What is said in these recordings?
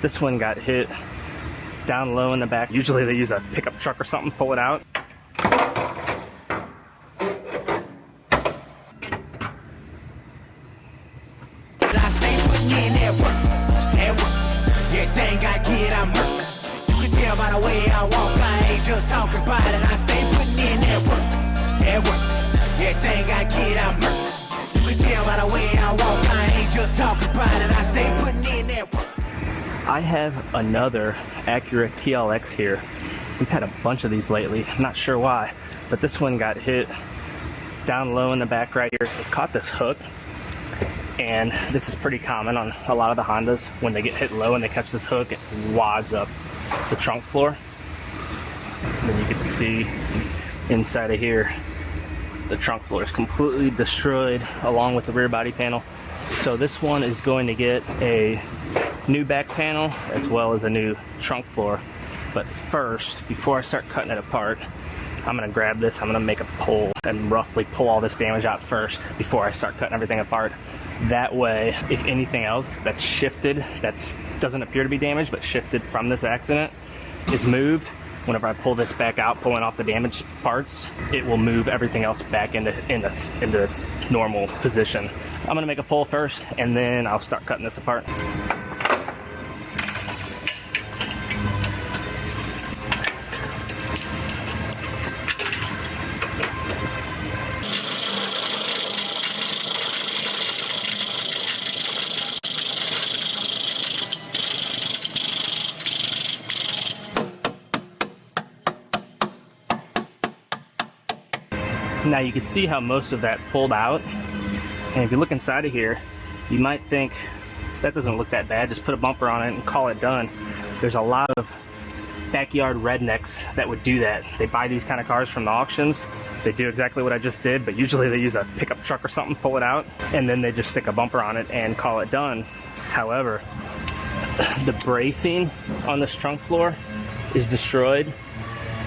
This one got hit down low in the back. Usually they use a pickup truck or something to pull it out. By the way I walk, I ain't just talking about it. I stay putting in that work. Everything I get, I'm murk. You can tell by the way I walk, I ain't just talking about it. I stay putting in that work. I have another Acura TLX here. We've had a bunch of these lately. I'm not sure why, but this one got hit down low in the back right here. It caught this hook, and this is pretty common on a lot of the Hondas. When they get hit low and they catch this hook, it wads up the trunk floor. And then you can see inside of here, the trunk floor is completely destroyed along with the rear body panel. So this one is going to get a new back panel as well as a new trunk floor. But first, before I start cutting it apart, I'm going to grab this, I'm going to make a pull and roughly pull all this damage out first before I start cutting everything apart. That way, if anything else that's shifted, that doesn't appear to be damaged, but shifted from this accident, is moved, whenever I pull this back out, pulling off the damaged parts, it will move everything else back into its normal position. I'm going to make a pull first, and then I'll start cutting this apart. Now you can see how most of that pulled out, and if you look inside of here, you might think that doesn't look that bad, just put a bumper on it and call it done. There's a lot of backyard rednecks that would do that. They buy these kind of cars from the auctions, they do exactly what I just did, but usually they use a pickup truck or something to pull it out, and then they just stick a bumper on it and call it done. However, the bracing on this trunk floor is destroyed,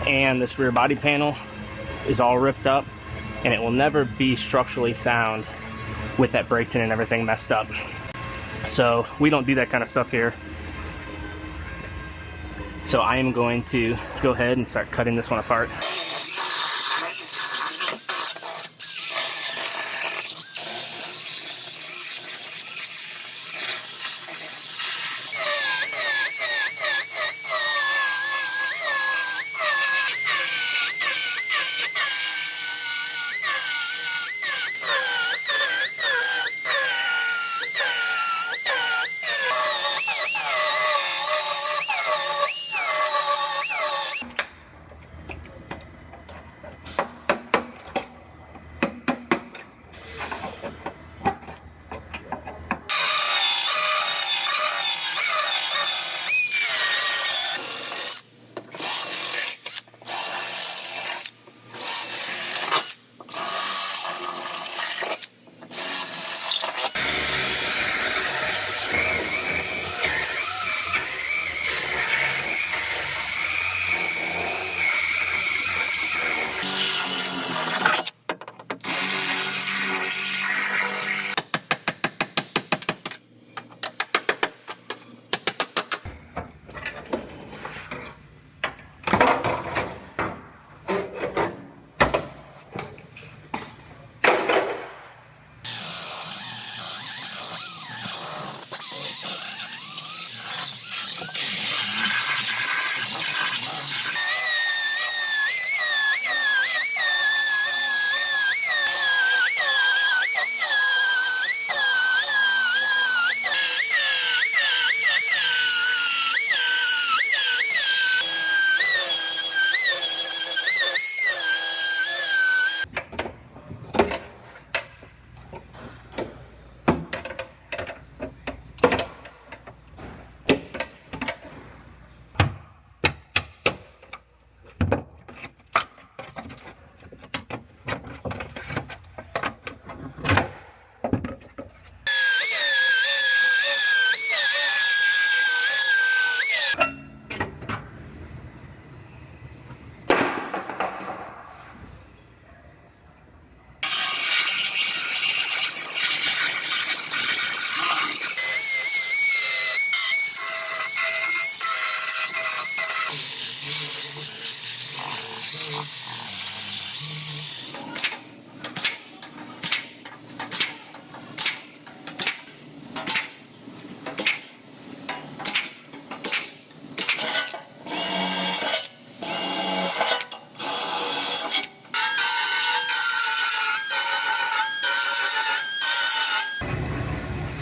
and this rear body panel is all ripped up, and it will never be structurally sound with that bracing and everything messed up. So we don't do that kind of stuff here. So I am going to go ahead and start cutting this one apart.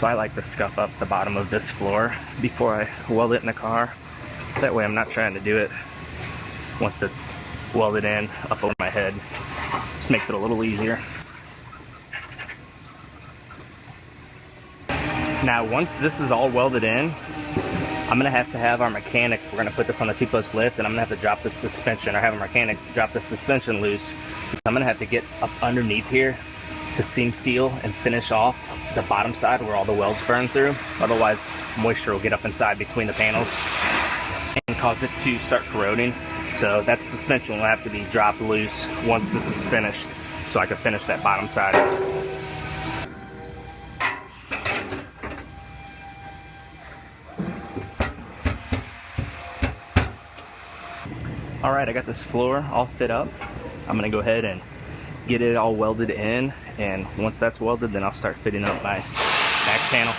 So I like to scuff up the bottom of this floor before I weld it in the car. That way I'm not trying to do it once it's welded in up over my head. Just makes it a little easier. Now once this is all welded in, I'm gonna have to have our mechanic, we're gonna put this on the 2-post lift, and I'm gonna have to drop the suspension, or have a mechanic drop the suspension loose. So I'm gonna have to get up underneath here to seam seal and finish off the bottom side where all the welds burn through. Otherwise, moisture will get up inside between the panels and cause it to start corroding. So that suspension will have to be dropped loose once this is finished, so I can finish that bottom side. All right, I got this floor all fit up. I'm gonna go ahead and get it all welded in, and once that's welded, then I'll start fitting up my back panel.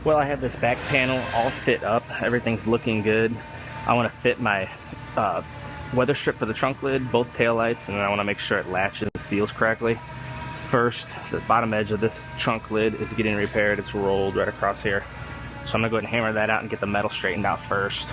Well, I have this back panel all fit up. Everything's looking good. I want to fit my weather strip for the trunk lid, both taillights, and then I want to make sure it latches and seals correctly. First, the bottom edge of this trunk lid is getting repaired. It's rolled right across here. So I'm going to go ahead and hammer that out and get the metal straightened out first.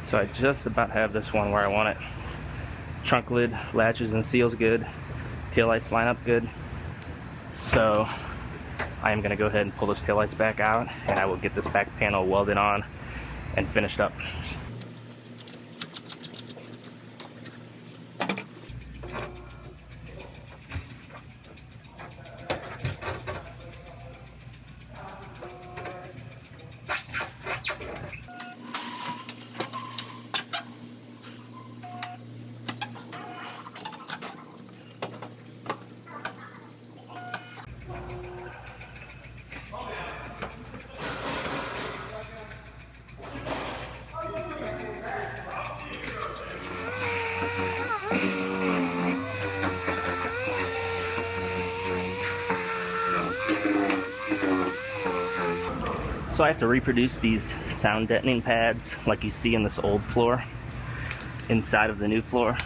So I just about have this one where I want it. Trunk lid latches and seals good. Taillights line up good. So I am going to go ahead and pull those taillights back out, and I will get this back panel welded on and finished up. So I have to reproduce these sound deadening pads like you see in this old floor inside of the new floor.